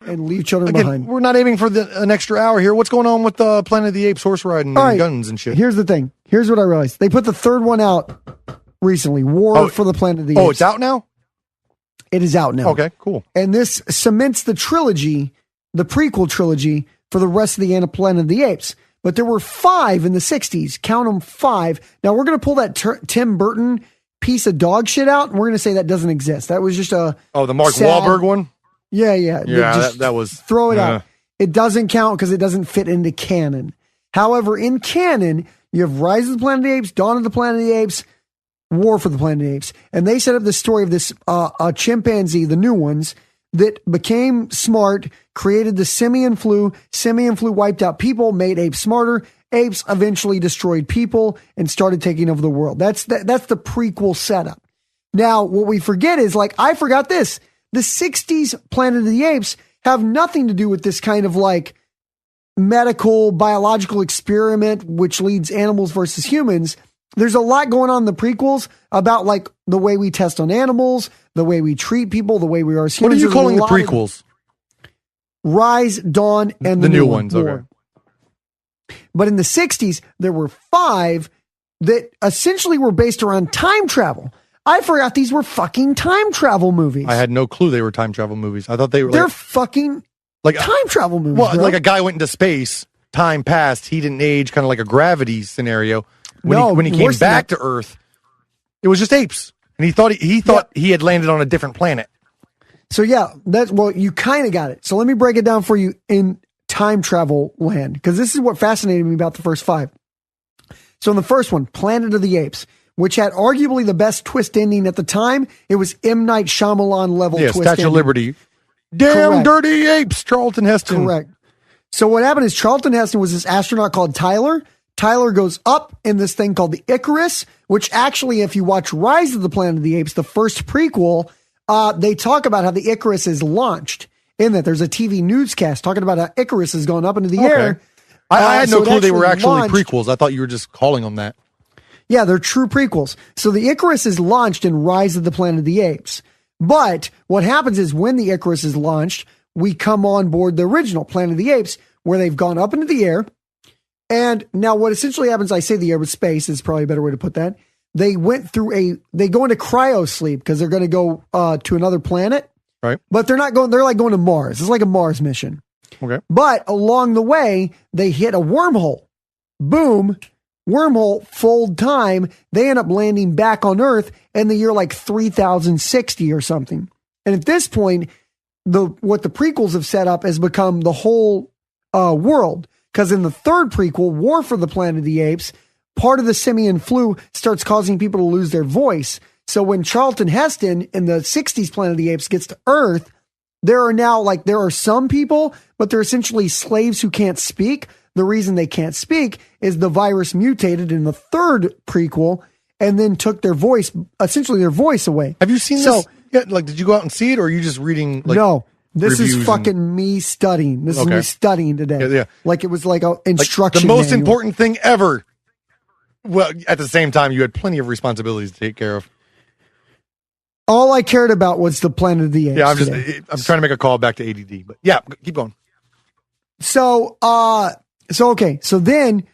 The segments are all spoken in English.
and leave children Again, behind. we're not aiming for an extra hour here. What's going on with Planet of the Apes horse riding and guns and shit? Here's the thing. Here's what I realized. They put the third one out recently. War for the Planet of the Apes. Oh, it's out now? It is out now. Okay, cool. And this cements the trilogy, the prequel trilogy, for the rest of the Planet of the Apes. But there were 5 in the 60s. Count them, 5. Now, we're going to pull that Tim Burton piece of dog shit out, and we're going to say that doesn't exist. That was just a... Oh, the Mark Wahlberg one? Yeah. Yeah, that was... Throw it out. It doesn't count because it doesn't fit into canon. However, in canon, you have Rise of the Planet of the Apes, Dawn of the Planet of the Apes, War for the Planet of the Apes. And they set up the story of this a chimpanzee, the new ones, that became smart, created the simian flu. Simian flu wiped out people, made apes smarter. Apes eventually destroyed people and started taking over the world. That's the prequel setup. Now, what we forget is, like, I forgot this. The 60s Planet of the Apes have nothing to do with this kind of like medical biological experiment, which leads animals versus humans. There's a lot going on in the prequels about like the way we test on animals, the way we treat people, the way we are as humans. What are you calling the prequels? Rise, Dawn, and the new ones. Okay. But in the 60s, there were 5 that essentially were based around time travel. I forgot these were fucking time travel movies. I had no clue they were time travel movies. I thought they were They're fucking like time travel movies. Well, bro. like a guy went into space, time passed, he didn't age, kind of like a gravity scenario. When he came back to Earth, it was just apes. And he thought he had landed on a different planet. So yeah, you kind of got it. So let me break it down for you in time travel land, because this is what fascinated me about the first 5. So in the first one, Planet of the Apes, which had arguably the best twist ending at the time, it was M. Night Shyamalan level twist ending. Statue of Liberty. Damn Correct. Dirty apes, Charlton Heston. Correct. So what happened is Charlton Heston was this astronaut called Tyler. Tyler goes up in this thing called the Icarus, which actually, if you watch Rise of the Planet of the Apes, the first prequel, they talk about how the Icarus is launched. In that, there's a TV newscast talking about how Icarus has gone up into the air. I had no clue they were actually prequels. I thought you were just calling them that. Yeah, they're true prequels. So the Icarus is launched in Rise of the Planet of the Apes. But what happens is when the Icarus is launched, we come on board the original Planet of the Apes, where they've gone up into the air. And now what essentially happens, I say the air with space is probably a better way to put that. They go into cryo sleep because they're going to go to another planet. Right. But they're like going to Mars. It's like a Mars mission. Okay. But along the way, they hit a wormhole. Boom. Wormhole, fold time. They end up landing back on Earth in the year like 3060 or something. And at this point, what the prequels have set up has become the whole world. Because in the third prequel, War for the Planet of the Apes, part of the simian flu starts causing people to lose their voice. So when Charlton Heston in the 60s Planet of the Apes gets to Earth, there are some people, but they're essentially slaves who can't speak. The reason they can't speak is the virus mutated in the third prequel and then took their voice away. Have you seen this? Yeah, like, did you go out and see it, or are you just reading? Like, no. This is fucking me studying. This is me studying today. Yeah. Like it was like an instruction the most manual. important thing ever. Well, at the same time, you had plenty of responsibilities to take care of. All I cared about was the Planet of the Apes. Yeah, I'm trying to make a call back to ADD, but yeah, keep going. So then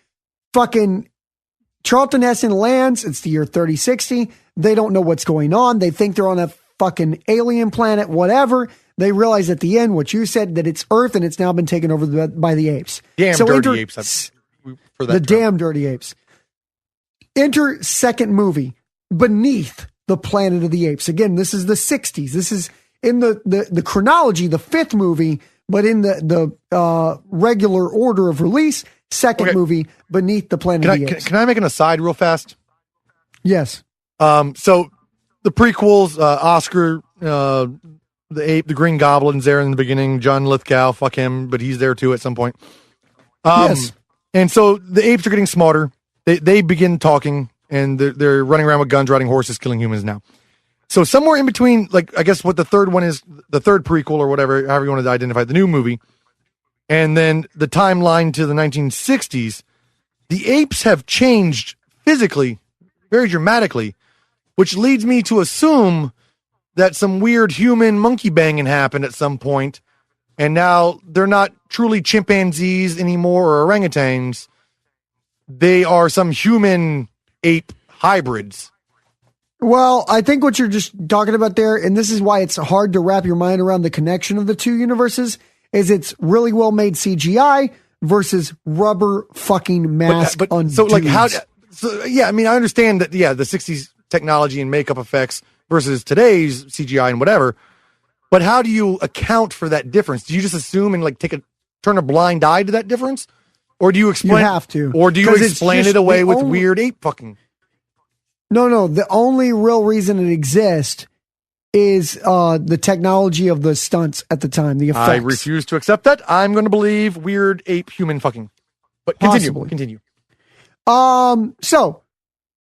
fucking Charlton Heston lands. It's the year 3060. They don't know what's going on. They think they're on a fucking alien planet, whatever. They realize at the end what you said, that it's Earth and it's now been taken over by the apes. Damn dirty apes. For that damn dirty apes. Enter second movie, Beneath the Planet of the Apes. Again, this is the 60s. This is in the chronology, the 5th movie, but in the regular order of release, second movie, Beneath the Planet of the Apes. Can I make an aside real fast? Yes. So the prequels, Oscar, the Green Goblin's there in the beginning. John Lithgow, fuck him, but he's there too at some point. Yes. And so the apes are getting smarter. They begin talking, and they're running around with guns, riding horses, killing humans now. So somewhere in between, like, I guess what the third one is, the third prequel or whatever, however you want to identify the new movie, and then the timeline to the 1960s, the apes have changed physically, very dramatically, which leads me to assume that some weird human monkey banging happened at some point and now they're not truly chimpanzees anymore or orangutans. They are some human ape hybrids. Well, I think what you're just talking about there, and this is why it's hard to wrap your mind around the connection of the two universes, is it's really well made CGI versus rubber fucking mask on so like dudes. how? So yeah, I mean I understand that. Yeah, the '60s technology and makeup effects versus today's CGI and whatever. But how do you account for that difference? Do you just assume and like turn a blind eye to that difference? Or do you explain? You have to. Or do you explain it away with weird ape fucking? No. The only real reason it exists is the technology of the stunts at the time, the effects. I refuse to accept that. I'm going to believe weird ape human fucking. But continue. So,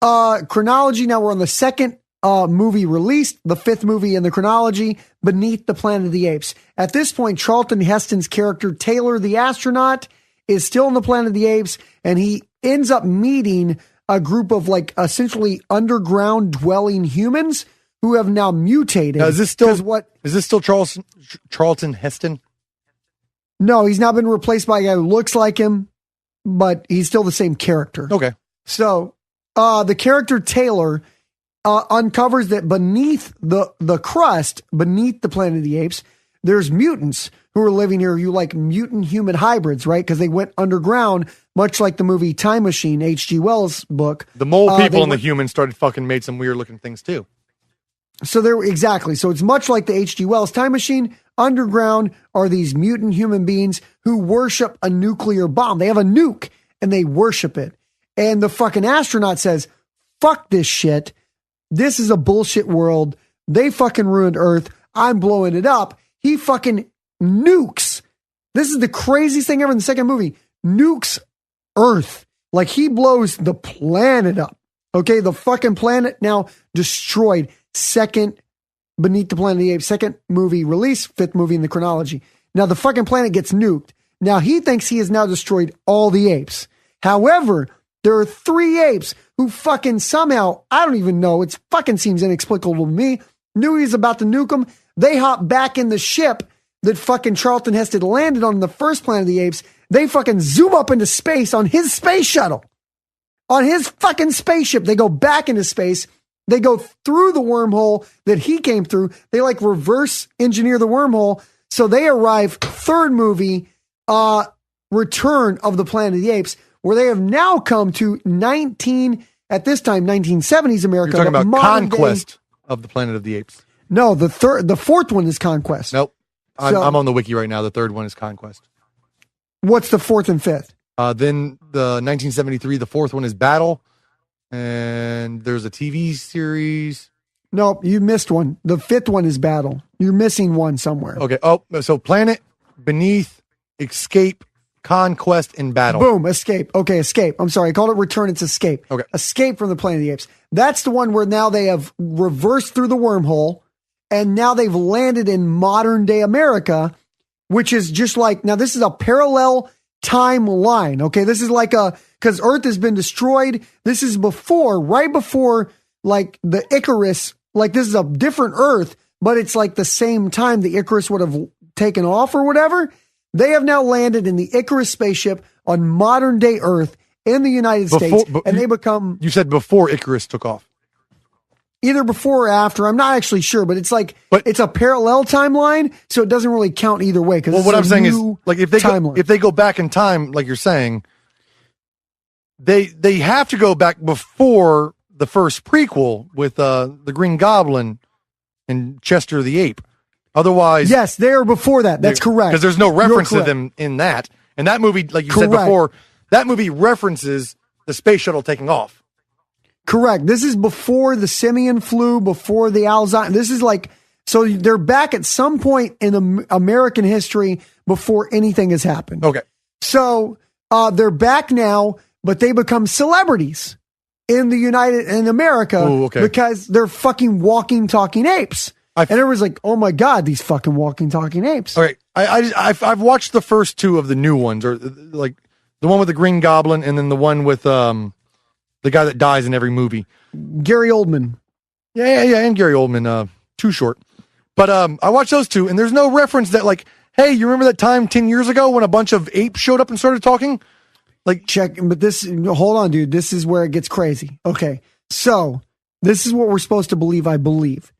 chronology, now we're on the second movie released, the fifth movie in the chronology, Beneath the Planet of the Apes. At this point, Charlton Heston's character, Taylor the astronaut, is still on the Planet of the Apes, and he ends up meeting a group of like essentially underground dwelling humans who have now mutated. Now, is this still Charlton Heston? No, he's now been replaced by a guy who looks like him, but he's still the same character. Okay. So the character Taylor uncovers that beneath the crust, beneath the Planet of the Apes, there's mutants who are living here, you like mutant human hybrids, right? Because they went underground, much like the movie Time Machine, H.G. Wells' book. The mole people and the humans made some weird looking things too. So exactly. So it's much like the H.G. Wells Time Machine. Underground are these mutant human beings who worship a nuclear bomb. They have a nuke and they worship it. And the fucking astronaut says, fuck this shit. This is a bullshit world. They fucking ruined Earth. I'm blowing it up. He fucking nukes. This is the craziest thing ever in the second movie. Nukes Earth. Like he blows the planet up. Okay, the fucking planet now destroyed. Second Beneath the Planet of the Apes, second movie release, fifth movie in the chronology. Now the fucking planet gets nuked. Now he thinks he has now destroyed all the apes. However, there are 3 apes who fucking somehow, I don't even know, it fucking seems inexplicable to me, knew he was about to nuke them. They hop back in the ship that fucking Charlton Heston landed on in the first Planet of the Apes. They fucking zoom up into space on his space shuttle. On his fucking spaceship, they go back into space. They go through the wormhole that he came through. They like reverse engineer the wormhole. So they arrive, third movie, Return of the Planet of the Apes, where they have now come to 1970s America. You're talking about Conquest of the Planet of the Apes. No, the fourth one is Conquest. Nope. I'm on the wiki right now. The third one is Conquest. What's the fourth and fifth? Then the 1973, the fourth one is Battle. And there's a TV series. Nope, you missed one. The fifth one is Battle. You're missing one somewhere. Okay. Oh, so Planet, Beneath, Escape, Conquest, and Battle. Boom, Escape. Okay, Escape. I'm sorry, I called it Return. It's Escape. Okay. Escape from the Planet of the Apes. That's the one where now they have reversed through the wormhole, and now they've landed in modern day America, which is just like, now this is a parallel timeline. Okay, this is like because Earth has been destroyed. This is right before like the Icarus, like this is a different Earth, but it's like the same time the Icarus would have taken off or whatever. They have now landed in the Icarus spaceship on modern day Earth in the United States, and they become... You said before Icarus took off. Either before or after, I'm not actually sure, but it's like, it's a parallel timeline, so it doesn't really count either way. Well, what I'm saying is, like, if they go back in time, like you're saying, they have to go back before the first prequel with the Green Goblin and Chester the Ape. Otherwise, yes, they are before that. That's correct. Because there's no reference to them in that. And that movie, like you said before, that movie references the space shuttle taking off. Correct. This is before the simian flu, before the Alzheimer's. This is like, so they're back at some point in American history before anything has happened. Okay. So they're back now, but they become celebrities in America because they're fucking walking, talking apes. And everyone's like, oh my God, these fucking walking, talking apes. All right. I've watched the first 2 of the new ones, or like the one with the Green Goblin and then the one with the guy that dies in every movie. Gary Oldman. Yeah, and Gary Oldman, too short. But I watched those 2, and there's no reference that, like, hey, you remember that time 10 years ago when a bunch of apes showed up and started talking? Like, hold on, dude. This is where it gets crazy. Okay. So this is what we're supposed to believe, I believe.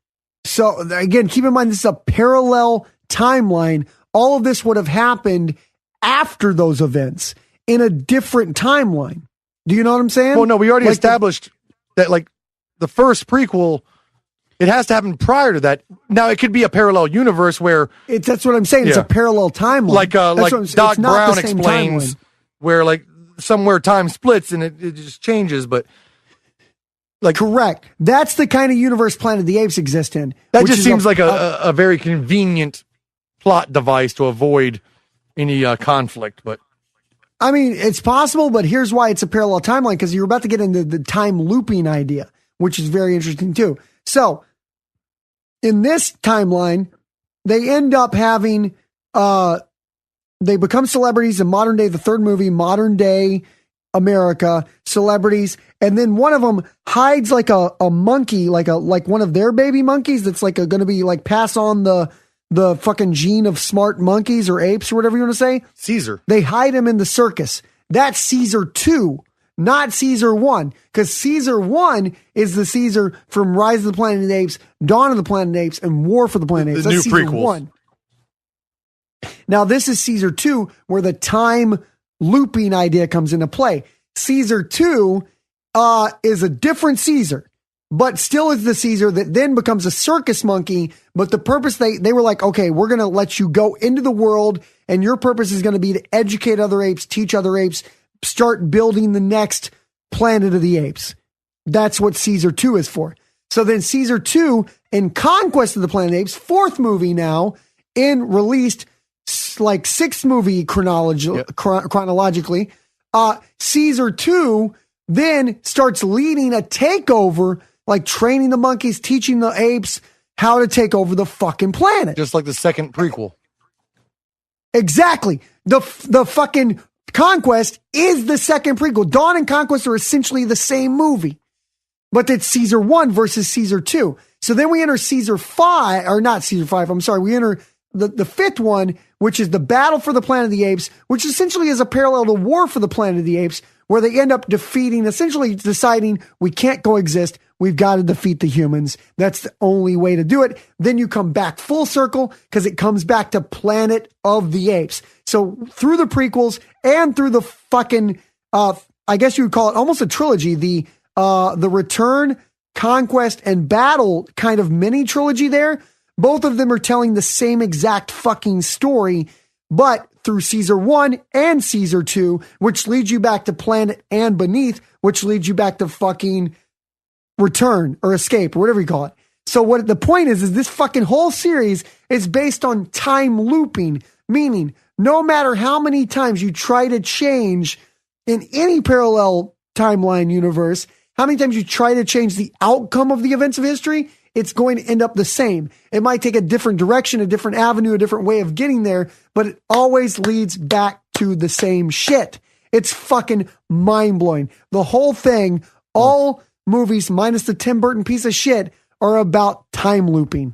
So again, keep in mind, this is a parallel timeline. All of this would have happened after those events in a different timeline. Do you know what I'm saying? Well, no, we already established that, like, the first prequel, it has to happen prior to that. Now, it could be a parallel universe where that's what I'm saying. It's a parallel timeline. Like Doc Brown explains, where like somewhere time splits and it just changes, but like correct. That's the kind of universe Planet of the Apes exist in. That just seems like a very convenient plot device to avoid any conflict, but. I mean, it's possible, but here's why it's a parallel timeline, because you're about to get into the time looping idea, which is very interesting too. So, in this timeline, they end up having, they become celebrities in modern day, the third movie, modern day America, celebrities, and then one of them hides like a monkey, like one of their baby monkeys that's like going to be like pass on the fucking gene of smart monkeys or apes or whatever you want to say. Caesar. They hide him in the circus. That's Caesar 2, not Caesar 1. Because Caesar 1 is the Caesar from Rise of the Planet of the Apes, Dawn of the Planet of the Apes, and War for the Planet of the Apes. That's Caesar prequels. 1. Now, this is Caesar 2, where the time looping idea comes into play. Caesar 2 is a different Caesar, but still is the Caesar that then becomes a circus monkey. But the purpose, they were like, okay, we're going to let you go into the world, and your purpose is going to be to educate other apes, teach other apes, start building the next Planet of the Apes. That's what Caesar 2 is for. So then Caesar 2 in Conquest of the Planet of the Apes, fourth movie now, in released like sixth movie chronologically, Caesar 2 then starts leading a takeover, like training the monkeys, teaching the apes how to take over the fucking planet. Just like the second prequel. Exactly. The fucking Conquest is the second prequel. Dawn and Conquest are essentially the same movie, but it's Caesar 1 versus Caesar 2. So then we enter Caesar 5, or not Caesar 5, I'm sorry. We enter the fifth one, which is the Battle for the Planet of the Apes, which essentially is a parallel to War for the Planet of the Apes, where they end up defeating, essentially deciding we can't coexist. We've got to defeat the humans. That's the only way to do it. Then you come back full circle because it comes back to Planet of the Apes. So through the prequels and through the fucking, I guess you would call it almost a trilogy, the Return, Conquest, and Battle kind of mini trilogy there. Both of them are telling the same exact fucking story, but through Caesar 1 and Caesar 2, which leads you back to Planet and Beneath, which leads you back to fucking Return or Escape or whatever you call it. So what the point is this fucking whole series is based on time looping, meaning no matter how many times you try to change in any parallel timeline universe, how many times you try to change the outcome of the events of history, it's going to end up the same. It might take a different direction, a different avenue, a different way of getting there, but it always leads back to the same shit. It's fucking mind-blowing. The whole thing, all movies minus the Tim Burton piece of shit, are about time looping.